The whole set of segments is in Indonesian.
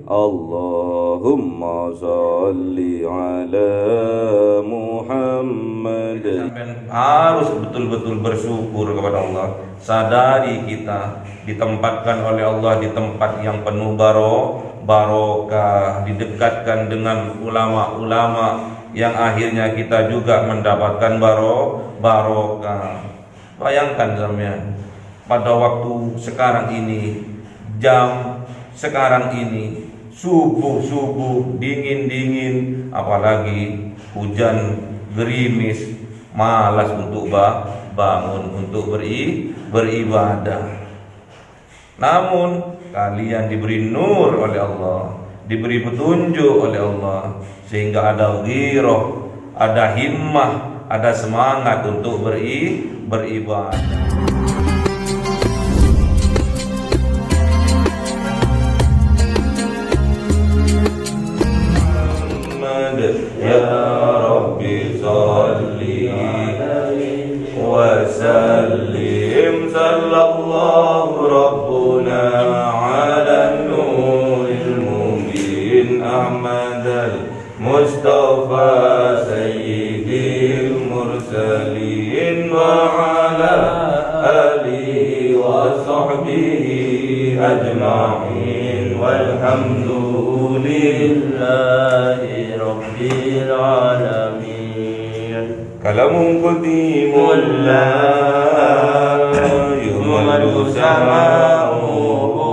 Allahumma sholli ala Muhammad. Harus betul-betul bersyukur kepada Allah. Sadari kita ditempatkan oleh Allah di tempat yang penuh barokah, didekatkan dengan ulama-ulama yang akhirnya kita juga mendapatkan barokah. Bayangkan sampean, pada waktu sekarang ini, jam sekarang ini, subuh dingin, apalagi hujan gerimis, malas untuk bangun untuk beribadah. Namun kalian diberi nur oleh Allah, diberi petunjuk oleh Allah, sehingga ada ghirah, ada himmah, ada semangat untuk beribadah. Ya Rabbi salli wa sallim, sallallahu rabbuna ala nuril mubin Ahmad al-Mustafa sayyidil mursalin wa ala alihi wa sahbihi ajma'in walhamdulillahi rabbil alamin. Kalamun qadimul la yumallu sama'uhu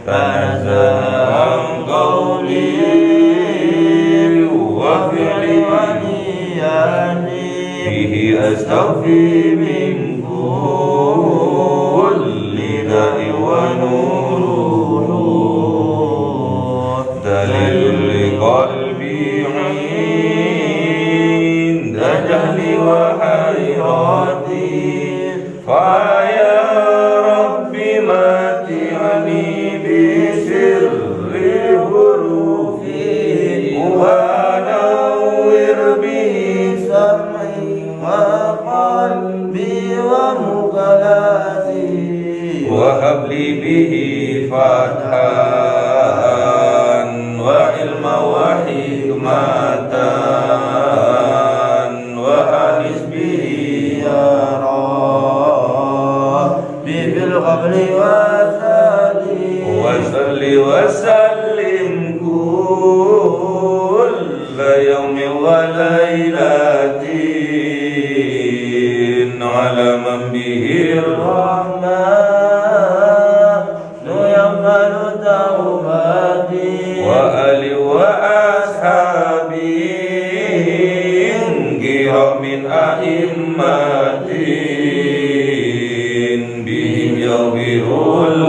tanazam qawli wa fi'li bihi astaghfi min kulli da'i wa nuruhu dalilul qalbi 'inda jahli wa hayrati fa ya rabbi mati'ani bi sirri hurufi wa nawwir bihi sam'i wa qalbi wa muqallati wa habli bihi fathan wa ilma wa hikmatan wa anis bihi ya rabbi bil qabli wa salli wa sallim kulla yawmin wa laylatin ala man bihi rahmanu yaqbalu tawbati wa ali wa ashabi min a'immatin bihim yaghfirul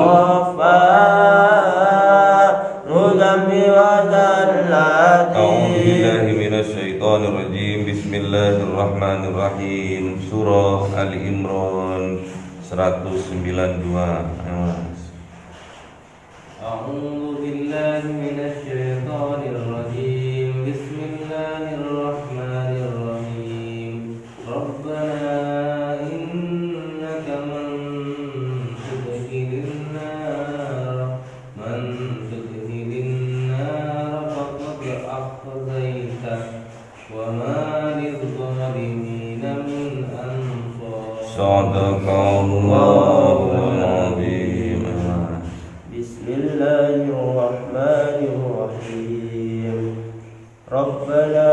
A'udzubillahiminasyaitonirrajim. Bismillahirrahmanirrahim. Surah Ali Imran 192. A'udzubillahiminasyaitonirrajim. Bismillahirrahmanirrahim. Rabbana innaka man tudkhilin nar faqad akhzaita wa ma lidh-dhalimina min ansar. Shadaqallahul azim. Bismillahirrahmanirrahim. Rabbana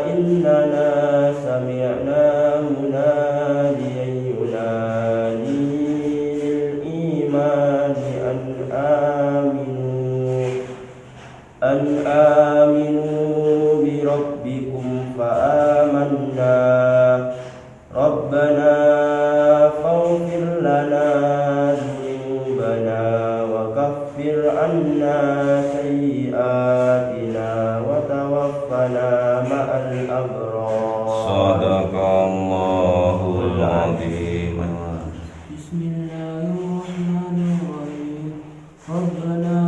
innana sami'na munadiyan yunadi lil imani an aminu bi rabbikum fa amanna. Rabbana faghfir lana dhunubana wa kaffir anna sayyi'atina wa tawaffana ma'al abrar. Shadaqallahul azim. Bismillahirrahmanirrahim. Rabbana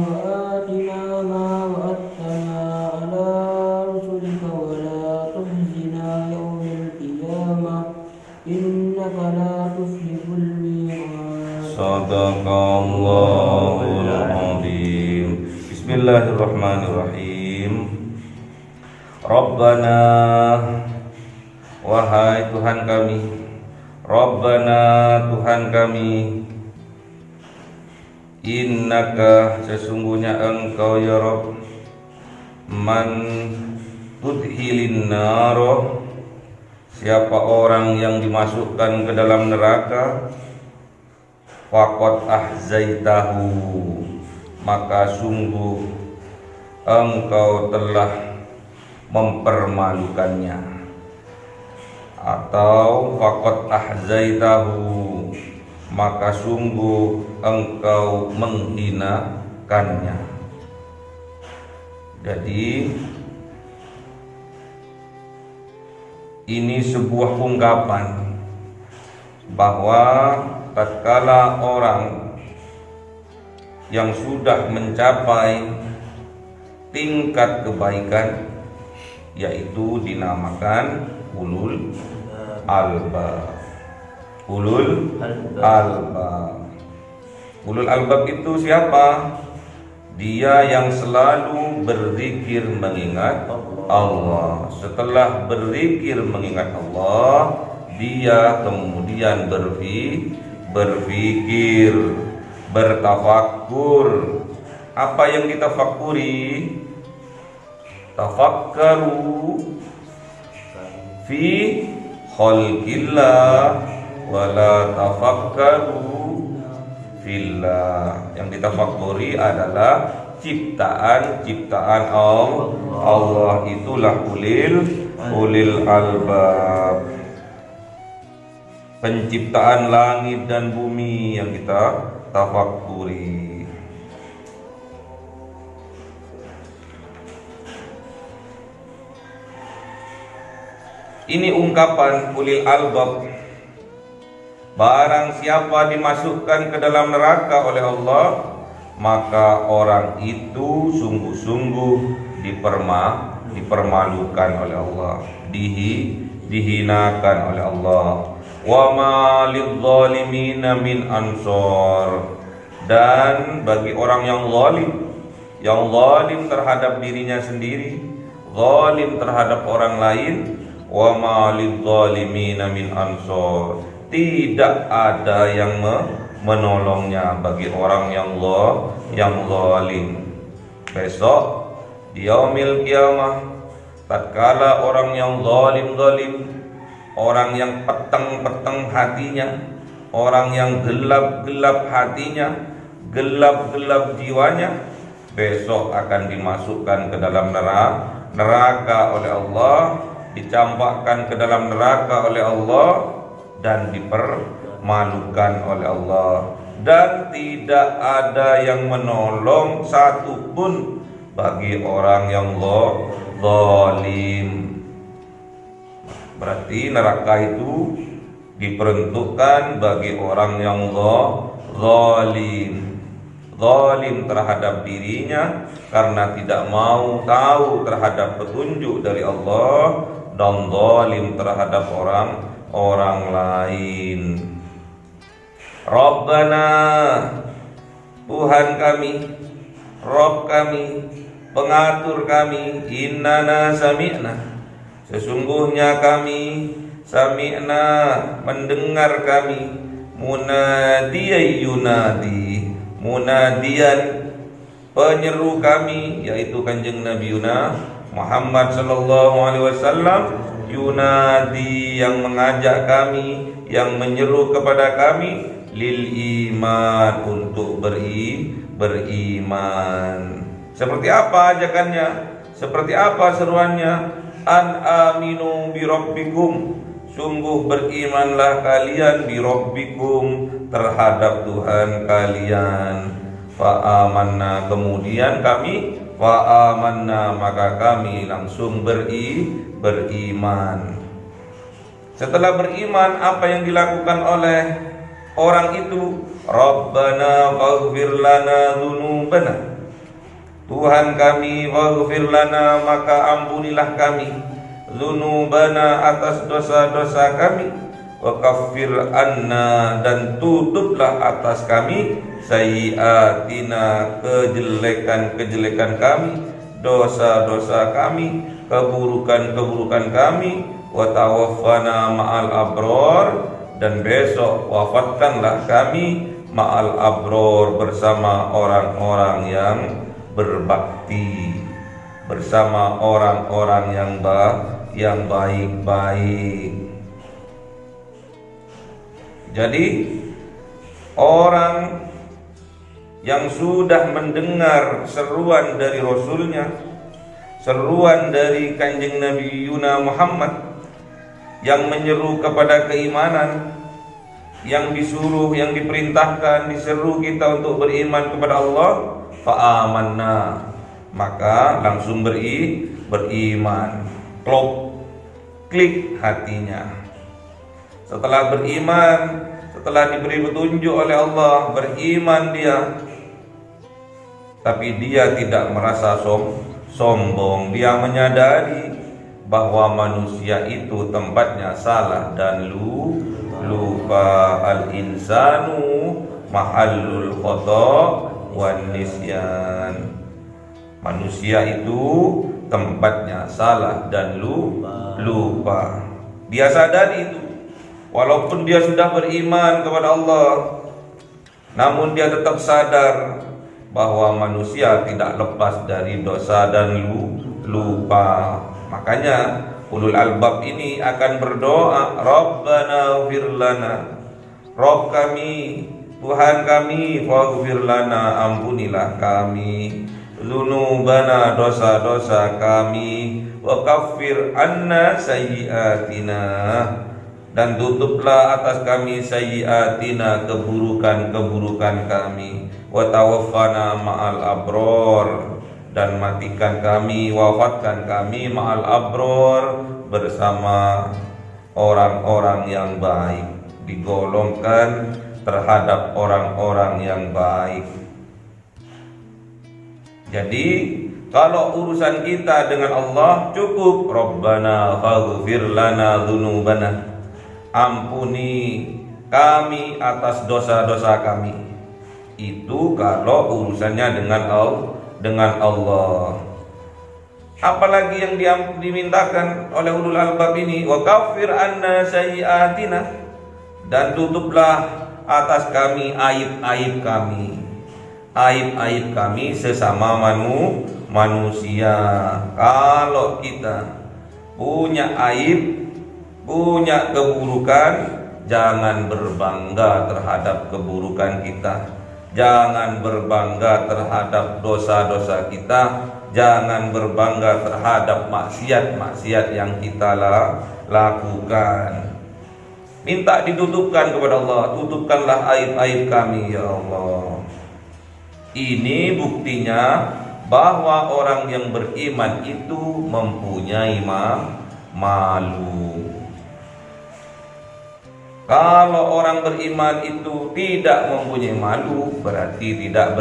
wa atina ma wa'adtana ala rusulika wa la tukhzina yawmal qiyamah innaka la tuflihul mi'ad. Shadaqallahul Bismillahirrahmanirrahim. Rabbana, wahai Tuhan kami, Rabbana, Tuhan kami, innaka, sesungguhnya Engkau ya Rabb, man tudhilin naro, siapa orang yang dimasukkan ke dalam neraka, faqad ahzaitahu, maka sungguh Engkau telah mempermalukannya, atau faqad ahzaitahu, maka sungguh Engkau menghinakannya. Jadi ini sebuah ungkapan bahwa tatkala orang yang sudah mencapai tingkat kebaikan, yaitu dinamakan ulul albab. Ulul albab. Ulul albab itu siapa? Dia yang selalu berzikir mengingat Allah. Setelah berzikir mengingat Allah, dia kemudian berfikir, bertafakkur. Apa yang ditafakuri? Tafakkaru fi khalqillah wala tafakkaru fillah. Yang ditafakuri adalah ciptaan Allah. Itulah ulil albab. Penciptaan langit dan bumi yang kita tafakuri. Ini ungkapan ulil albab. Barang siapa dimasukkan ke dalam neraka oleh Allah, maka orang itu sungguh-sungguh dipermalukan oleh Allah, dihinakan oleh Allah. Wa ma lidzalimina min ansor, dan bagi orang yang zalim terhadap dirinya sendiri, zalim terhadap orang lain, wa ma lidzalimina min ansor, tidak ada yang menolongnya bagi orang yang zalim. Besok di yaumil kiamah, tatkala orang yang zalim, orang yang peteng hatinya, orang yang gelap hatinya, gelap jiwanya, besok akan dimasukkan ke dalam neraka oleh Allah, dicampakkan ke dalam neraka oleh Allah, dan dipermalukan oleh Allah, dan tidak ada yang menolong satupun bagi orang yang zalim. Berarti neraka itu diperuntukkan bagi orang yang zalim terhadap dirinya karena tidak mau tahu terhadap petunjuk dari Allah, dan zalim terhadap orang lain. Rabbana, Tuhan kami, Rabb kami, pengatur kami, innana sami'na, sesungguhnya kami sami'na, mendengar kami, munadian penyeru kami, yaitu kanjeng Nabi Muhammad sallallahu alaihi wasallam, yunadi, yang mengajak kami, yang menyeru kepada kami, lil iman, untuk beriman. Seperti apa ajakannya? Seperti apa seruannya? An aminu bi rabbikum, sungguh berimanlah kalian, bi rabbikum, terhadap Tuhan kalian. Fa amanna, kemudian kami fa amanna, maka kami langsung beriman. Setelah beriman, apa yang dilakukan oleh orang itu? Rabbana faghfir lana dzunubana, Tuhan kami, waghfir lana, maka ampunilah kami, dzunubana, atas dosa-dosa kami, wa kaffir anna, dan tutuplah atas kami sayyiatina, kejelekan-kejelekan kami, dosa-dosa kami, keburukan-keburukan kami, wa tawaffana ma'al abror, dan besok wafatkanlah kami ma'al abror, bersama orang-orang yang berbakti, bersama orang-orang yang baik-baik. Jadi orang yang sudah mendengar seruan dari Rasulnya, seruan dari Kanjeng Nabi Yuna Muhammad yang menyeru kepada keimanan, yang disuruh, yang diperintahkan, diseru kita untuk beriman kepada Allah, fa'amanna, maka langsung beriman, klik hatinya. Setelah beriman, setelah diberi petunjuk oleh Allah, beriman dia, tapi dia tidak merasa sombong. Dia menyadari bahwa manusia itu tempatnya salah dan lupa. Al-insanu mahallul khata wan nisyan. Manusia itu tempatnya salah dan lupa. Dia sadari itu. Walaupun dia sudah beriman kepada Allah, namun dia tetap sadar bahwa manusia tidak lepas dari dosa dan lupa. Makanya ulul albab ini akan berdoa, Rabbana ighfir lana, Rabb kami, Tuhan kami, faghfir lana, ampunilah kami, dzunubana, dosa-dosa kami, wa kaffir anna sayyiatina, dan tutuplah atas kami sayyiatina, keburukan-keburukan kami, wa tawaffana ma'al abror, dan matikan kami, wafatkan kami ma'al abror, bersama orang-orang yang baik, digolongkan terhadap orang-orang yang baik. Jadi kalau urusan kita dengan Allah cukup, Rabbana faghfir lana dzunubana, ampuni kami atas dosa-dosa kami. Itu kalau urusannya dengan Allah. Apalagi yang dimintakan oleh ulul albab ini, wa kaffir anna sayyiatina, dan tutuplah atas kami aib-aib kami. Aib-aib kami sesama manusia. Kalau kita punya aib, punya keburukan, jangan berbangga terhadap keburukan kita, jangan berbangga terhadap dosa-dosa kita, jangan berbangga terhadap maksiat-maksiat yang kita lakukan. Minta ditutupkan kepada Allah, tutupkanlah aib-aib kami ya Allah. Ini buktinya bahwa orang yang beriman itu mempunyai malu. Kalau orang beriman itu tidak mempunyai malu, berarti tidak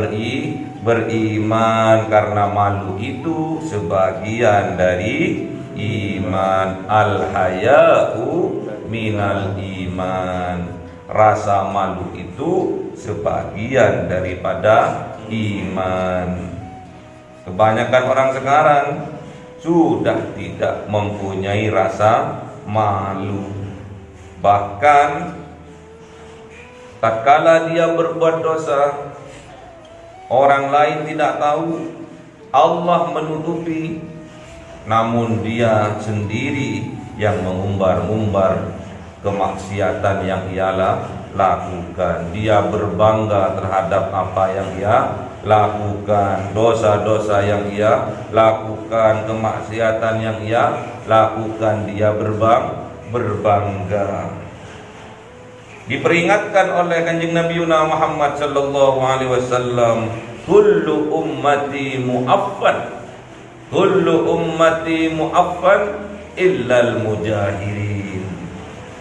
beriman, karena malu itu sebagian dari iman. Al-haya'u minal iman. Rasa malu itu sebagian daripada iman. Kebanyakan orang sekarang sudah tidak mempunyai rasa malu. Bahkan tatkala dia berbuat dosa, orang lain tidak tahu, Allah menutupi, namun dia sendiri yang mengumbar-umbar kemaksiatan yang ia lakukan. Dia berbangga terhadap apa yang ia lakukan, dosa-dosa yang ia lakukan, kemaksiatan yang ia lakukan, dia berbangga. Diperingatkan oleh Kanjeng Nabi Muhammad sallallahu alaihi wasallam, kullu ummati mu'affan, kullu ummati mu'affan illal mujahirin.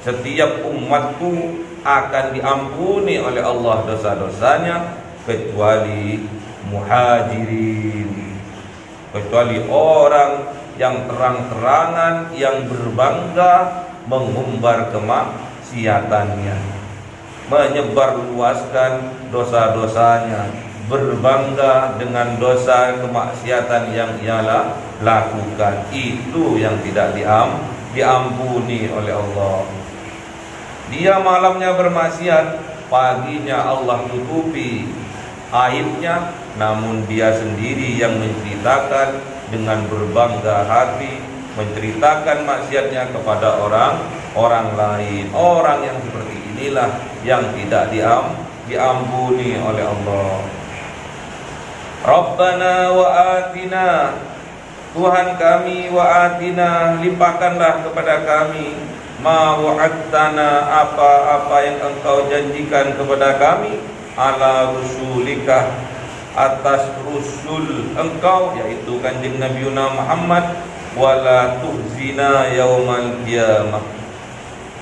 Setiap umatku akan diampuni oleh Allah dosa-dosanya kecuali muhajirin, kecuali orang yang terang-terangan, yang berbangga mengumbar kemaksiatannya. menyebar luaskan dosa-dosanya, berbangga dengan dosa kemaksiatan yang ia lakukan. Itu yang tidak diampuni oleh Allah. Dia malamnya bermaksiat, paginya Allah tutupi aibnya, namun dia sendiri yang menceritakan dengan berbangga hati, menceritakan maksiatnya kepada orang lain. Orang yang seperti inilah yang tidak diampuni oleh Allah. Rabbana wa atina, Tuhan kami, wa atina, limpahkanlah kepada kami, ma wa'adtana, apa-apa yang engkau janjikan kepada kami, ala rusulika, atas rusul engkau, yaitu kanjeng Nabi Muhammad, wala tuhzina yaumal qiyamah,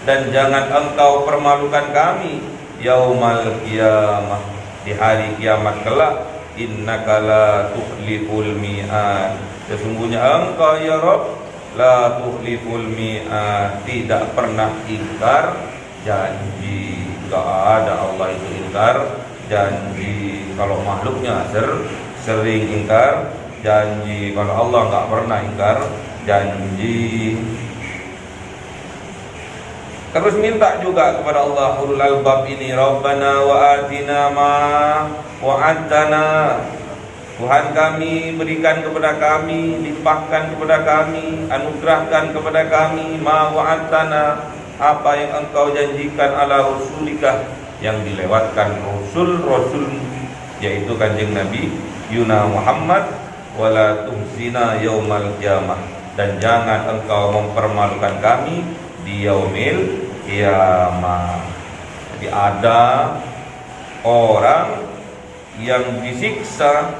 dan jangan engkau permalukan kami yaumal qiyamah, di hari kiamat kelak. Innaka la tukhliful mi'ad, sesungguhnya engkau ya Rabb la tukhliful mi'ad, tidak pernah ingkar janji. Gak ada Allah itu ingkar janji. Kalau makhluknya sering ingkar janji, kalau Allah nggak pernah ingkar janji. Terus minta juga kepada Allah ulul albab ini, Rabbana wa atina ma wa'adtana, Tuhan kami, berikan kepada kami, limpahkan kepada kami, anugerahkan kepada kami, ma wa'adtana, apa yang engkau janjikan, ala rusulika, yang dilewatkan rasul-rasul, yaitu kanjeng Nabi Yuna Muhammad, wala tuhzina yaumal qiyamah, dan jangan engkau mempermalukan kami di yaumil qiyamah. Jadi ada orang yang disiksa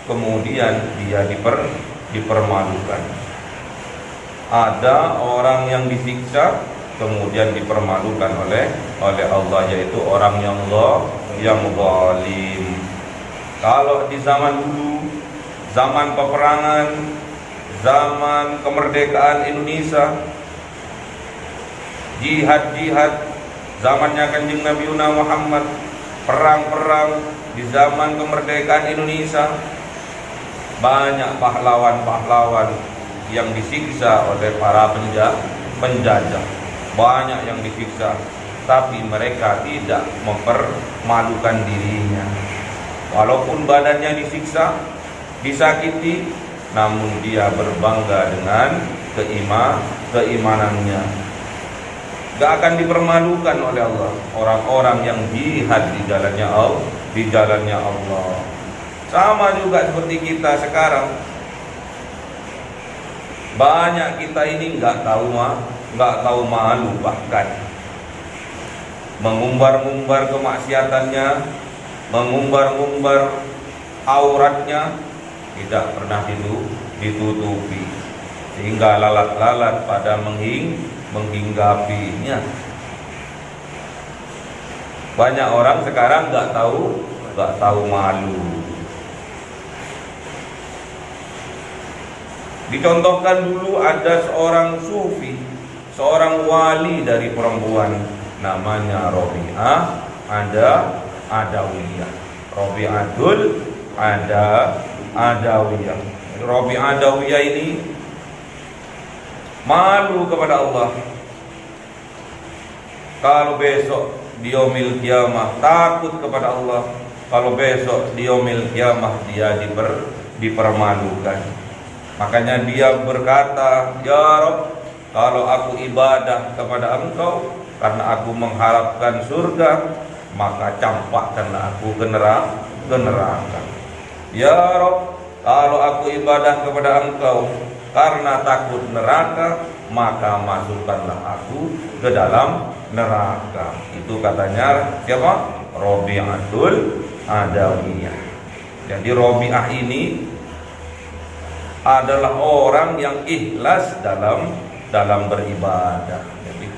kemudian dia dipermalukan. Ada orang yang disiksa kemudian dipermalukan oleh Allah, yaitu orang yang zalim. Kalau di zaman dulu, zaman peperangan, zaman kemerdekaan Indonesia, jihad zamannya kanjeng Nabi Muhammad, perang-perang di zaman kemerdekaan Indonesia, banyak pahlawan-pahlawan yang disiksa oleh para penjajah, banyak yang disiksa, tapi mereka tidak mempermalukan dirinya. Walaupun badannya disiksa, disakiti, namun dia berbangga dengan keimanannya. Gak akan dipermalukan oleh Allah orang-orang yang jihad di jalannya Allah. Sama juga seperti kita sekarang. Banyak kita ini nggak tahu malu, bahkan mengumbar-ngumbar kemaksiatannya, mengumbar-ngumbar auratnya, tidak pernah ditutupi, sehingga lalat-lalat pada menghinggapinya. Banyak orang sekarang nggak tahu malu. Dicontohkan dulu ada seorang sufi, seorang wali dari perempuan, namanya Robi'ah Adawiyah. Robi'atul Adawiyah. Robi'ah Adawiyah ini malu kepada Allah. Kalau besok di yaumil qiyamah takut kepada Allah. Kalau besok di yaumil qiyamah dia dipermalukan. Makanya dia berkata, ya Rabb, kalau aku ibadah kepada Engkau karena aku mengharapkan surga, maka campakkanlah aku ke neraka. Ya Rabb, kalau aku ibadah kepada Engkau karena takut neraka, maka masukkanlah aku ke dalam neraka. Itu katanya siapa? Robi'atul Adawiyah. Jadi Robi'ah ini adalah orang yang ikhlas dalam beribadah. Jadi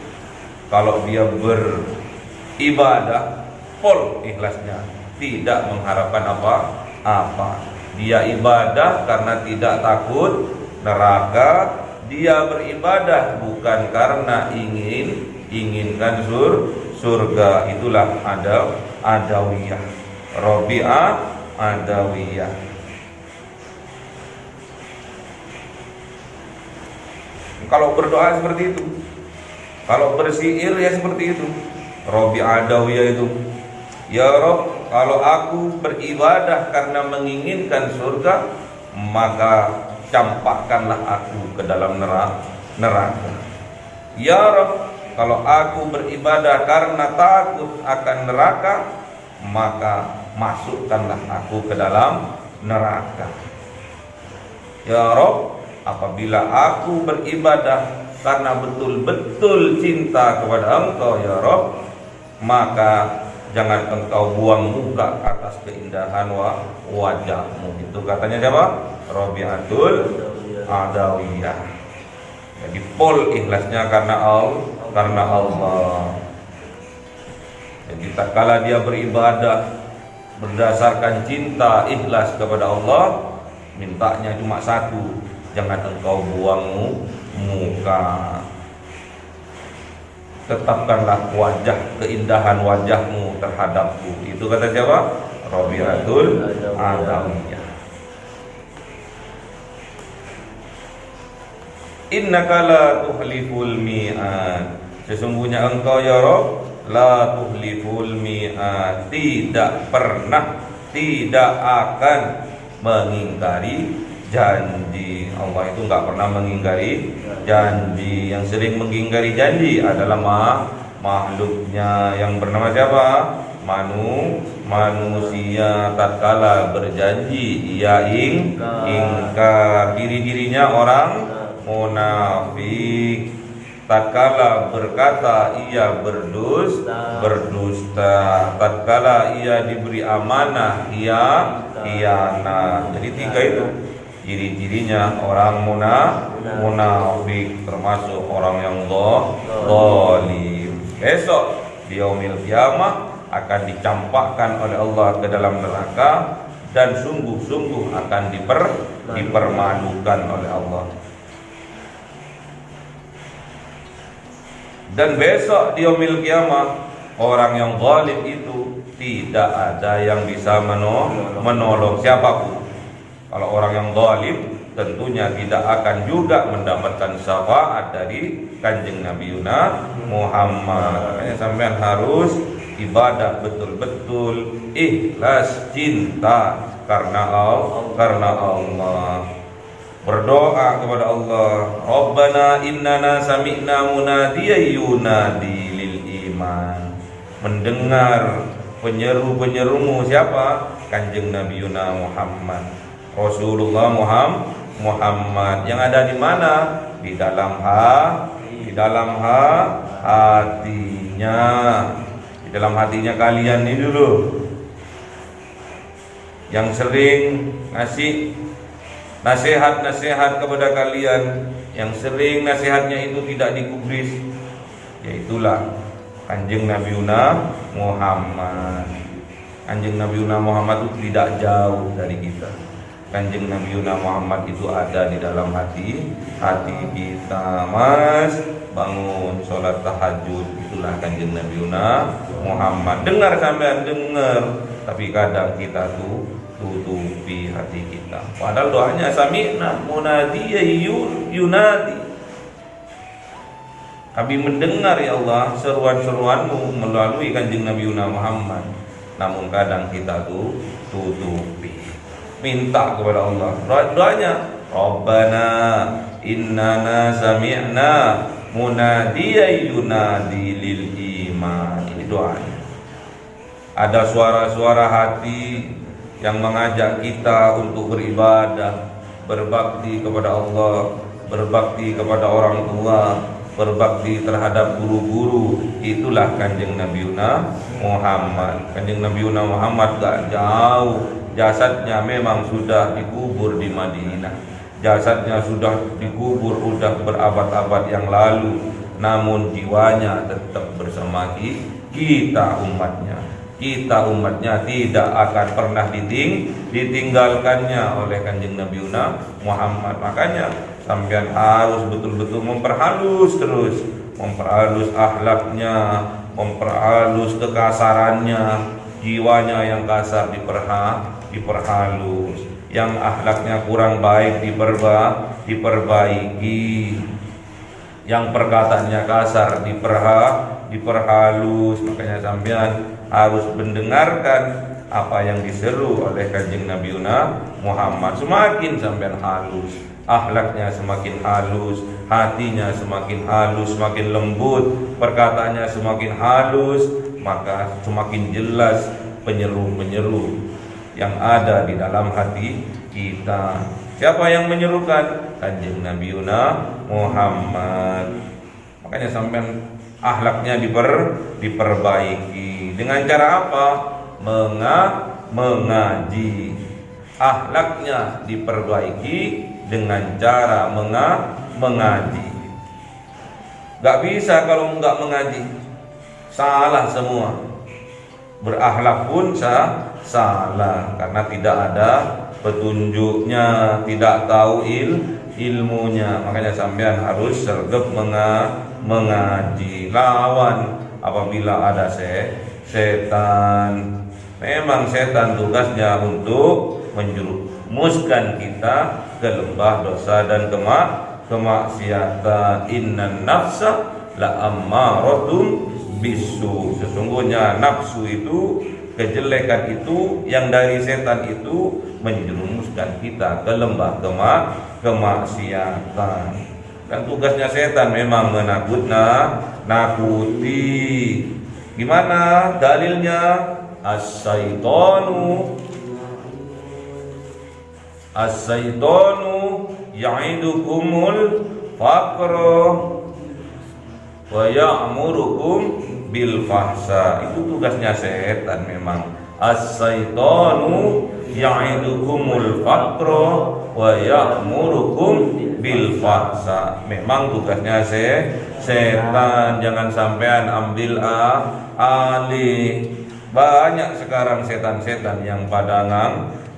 kalau dia beribadah full ikhlasnya, tidak mengharapkan apa-apa. Dia ibadah karena tidak takut neraka. Dia beribadah bukan karena inginkan surga, itulah adawiyah. Rabi'ah adawiyah. Kalau berdoa seperti itu, kalau bersyair ya seperti itu. Rabi'ah adawiyah itu, ya Rabb, kalau aku beribadah karena menginginkan surga, maka campakkanlah aku ke dalam neraka. Ya Rabb, kalau aku beribadah karena takut akan neraka, maka masukkanlah aku ke dalam neraka. Ya Rabb, apabila aku beribadah karena betul-betul cinta kepada Engkau ya Rabb, maka jangan Engkau buang muka atas keindahan wajahmu. Itu katanya siapa? Rabi'atul adawiyah. Jadi pol ikhlasnya karena Allah. Jadi tak kala dia beribadah berdasarkan cinta ikhlas kepada Allah, mintanya cuma satu, jangan engkau buang muka. Tetapkanlah keindahan wajahmu terhadapku. Itu kata siapa? Rabi'atul adawiyah. Innaka la tuhliful mi'ad. Sesungguhnya engkau ya Rabb la tuhliful mi'ad, tidak pernah, tidak akan mengingkari janji. Allah itu enggak pernah mengingkari janji. Yang sering mengingkari janji adalah makhluknya yang bernama siapa? Manusia. Tatkala berjanji ia ingkar. Diri-dirinya orang munafik. Tatkala berkata ia berdusta. Tatkala ia diberi amanah ia khianat. Jadi tiga itu ciri-cirinya orang munafik, termasuk orang yang zalim. Besok di yaumil qiyamah akan dicampakkan oleh Allah ke dalam neraka dan sungguh-sungguh akan dipermalukan oleh Allah. Dan besok di yaumil qiyamah orang yang zalim itu tidak ada yang bisa menolong siapapun. Kalau orang yang zalim tentunya tidak akan juga mendapatkan syafaat dari Kanjeng Nabi Muhammad. Makanya sampean harus ibadah betul-betul ikhlas cinta karena Allah. Berdoa kepada Allah, Rabbana innana sami'na munadiyan yunadi lil iman. Mendengar penyeru-penyerumu siapa? Kanjeng Nabi Muhammad, Rasulullah Muhammad. Yang ada di mana? Di dalam hatinya. Di dalam hatinya kalian ini dulu. Yang sering ngasih nasihat-nasihat kepada kalian, yang sering nasihatnya itu tidak digubris, yaitulah Kanjeng Nabi Muhammad. Kanjeng Nabi Muhammad itu tidak jauh dari kita. Kanjeng Nabi Muhammad itu ada di dalam hati kita. Mas, bangun sholat tahajud, itulah Kanjeng Nabi Muhammad. Dengar sampean dengar, tapi kadang kita tutupi hati kita. Padahal doanya sami'na munadiyan yunadi. Kami mendengar ya Allah seruan-seruanmu melalui Kanjeng Nabi Muhammad. Namun kadang kita tutupi. Minta kepada Allah. Doanya Rabbana innana sami'na munadiyan yunadi lil iman. Ini doanya. Ada suara-suara hati yang mengajak kita untuk beribadah, berbakti kepada Allah, berbakti kepada orang tua, berbakti terhadap guru-guru. Itulah Kanjeng Nabi Muhammad. Kanjeng Nabi Muhammad gak jauh. Jasadnya memang sudah dikubur di Madinah. Jasadnya sudah dikubur udah berabad-abad yang lalu. Namun jiwanya tetap bersama kita umatnya. Kita umatnya tidak akan pernah ditinggalkannya oleh Kanjeng Nabi Muhammad. Makanya sampean harus betul-betul memperhalus terus, memperhalus akhlaknya, memperhalus kekasarannya, jiwanya yang kasar diperhalus, yang akhlaknya kurang baik diperbaiki, yang perkataannya kasar diperhalus. Makanya sampean harus mendengarkan apa yang diseru oleh Kanjeng Nabi Muhammad. Semakin sampean halus, akhlaknya semakin halus, hatinya semakin halus, semakin lembut, perkataannya semakin halus, maka semakin jelas penyeru-penyeru yang ada di dalam hati kita. Siapa yang menyerukan? Kanjeng Nabi Muhammad. Makanya sampean akhlaknya diperbaiki. Dengan cara apa? Mengaji. Akhlaknya diperbaiki dengan cara mengaji. Gak bisa kalau nggak mengaji, salah semua. Berakhlak pun salah karena tidak ada petunjuknya, tidak tahu ilmunya. Makanya sampean harus sergap mengaji. Lawan apabila ada setan. Memang setan tugasnya untuk menjerumuskan kita ke lembah dosa dan kemaksiatan. Innan nafsa la ammaratun bisu. Sesungguhnya nafsu itu, kejelekan itu yang dari setan itu menjerumuskan kita ke lembah kemaksiatan. Dan tugasnya setan memang nakuti. Gimana dalilnya? As-syaitanu ya'idukumul faqra wa ya'murukum bil fahsya. Itu tugasnya setan memang. As-syaitanu ya'idukumul faqra wa ya'murukum bil fahsya. Memang tugasnya setan. Jangan sampean ambil alih. Banyak sekarang setan-setan yang pada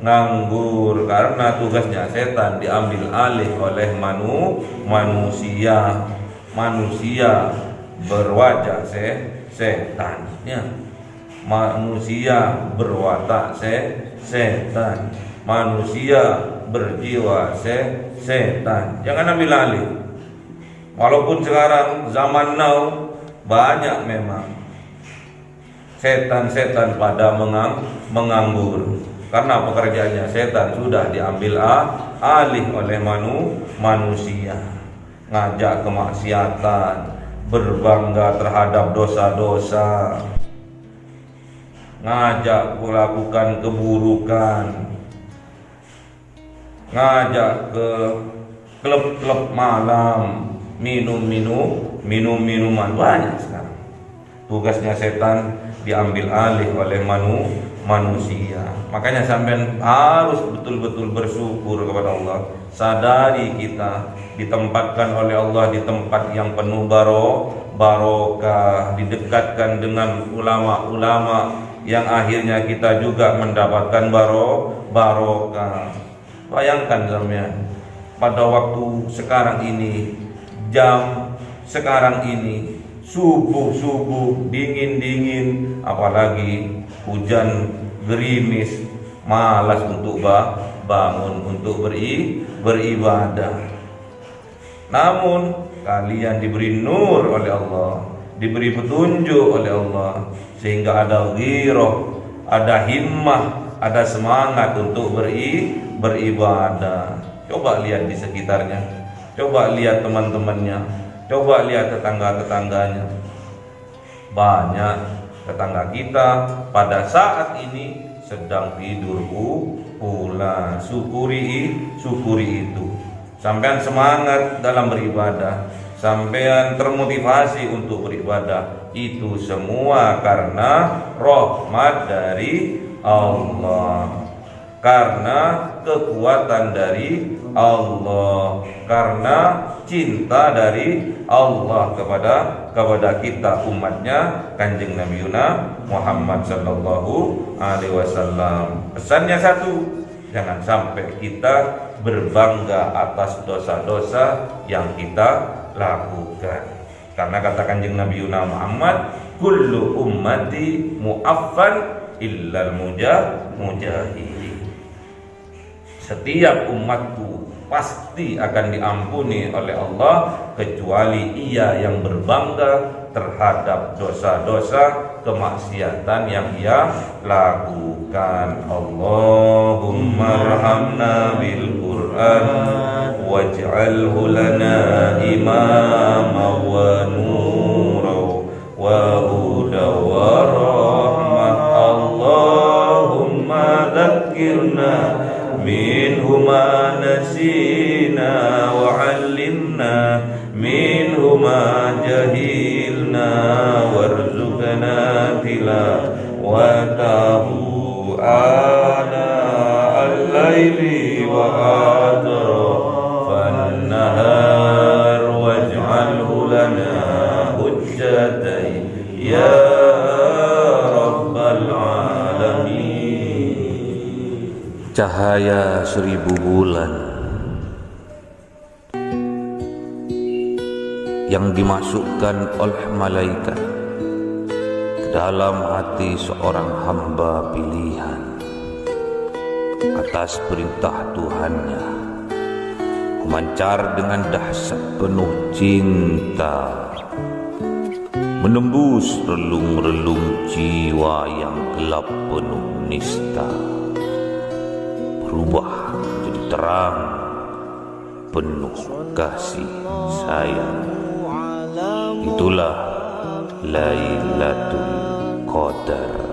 nganggur karena tugasnya setan diambil alih oleh manusia. Manusia berwajah setannya, manusia berwatak setan, manusia berjiwa setan. Jangan ambil alih. Walaupun sekarang zaman now banyak memang setan-setan pada menganggur karena pekerjaannya setan sudah diambil alih oleh manusia. Ngajak kemaksiatan, berbangga terhadap dosa-dosa, ngajak melakukan keburukan, ngajak ke klub-klub malam, minum-minuman. Banyak sekarang. Tugasnya setan diambil alih oleh manusia. Makanya sampean harus betul-betul bersyukur kepada Allah. Sadari kita ditempatkan oleh Allah di tempat yang penuh barokah, didekatkan dengan ulama-ulama yang akhirnya kita juga mendapatkan barokah. Bayangkan sampean, pada waktu sekarang ini, jam sekarang ini, subuh dingin, apalagi hujan gerimis, malas untuk bangun untuk beribadah. Namun kalian diberi nur oleh Allah, diberi petunjuk oleh Allah, sehingga ada ghirah, ada himmah, ada semangat untuk beribadah. Coba lihat di sekitarnya, coba lihat teman-temannya, coba lihat tetangga-tetangganya. Banyak tetangga kita pada saat ini sedang tidur pula. Syukuri itu. Sampean semangat dalam beribadah, sampean termotivasi untuk beribadah. Itu semua karena rahmat dari Allah, karena kekuatan dari Allah, karena cinta dari Allah kepada kita umatnya Kanjeng Nabi Muhammad sallallahu alaihi wasallam. Pesannya satu, jangan sampai kita berbangga atas dosa-dosa yang kita lakukan. Karena kata Kanjeng Nabi Muhammad, kullu ummati mu'affan illal mujahidin. Setiap umatku pasti akan diampuni oleh Allah kecuali ia yang berbangga terhadap dosa-dosa kemaksiatan yang ia lakukan. Allahumma arhamna bil Qur'an waj'alhu lana imama wa nura wa huda wa rahmah. Allahumma dzakkirna minhu ma nasina wa 'allimna minhu ma jahilna warzuqna tilawatahu ana al-laili wa atrafan nahar waj'alhu lana hujjatan ya rabbal alamin. Cahaya 1000 bulan yang dimasukkan oleh malaikat ke dalam hati seorang hamba pilihan atas perintah Tuhannya, memancar dengan dahsyat penuh cinta, menembus relung-relung jiwa yang gelap penuh nista, berubah menjadi terang penuh kasih sayang. Itulah Lailatul Qadar.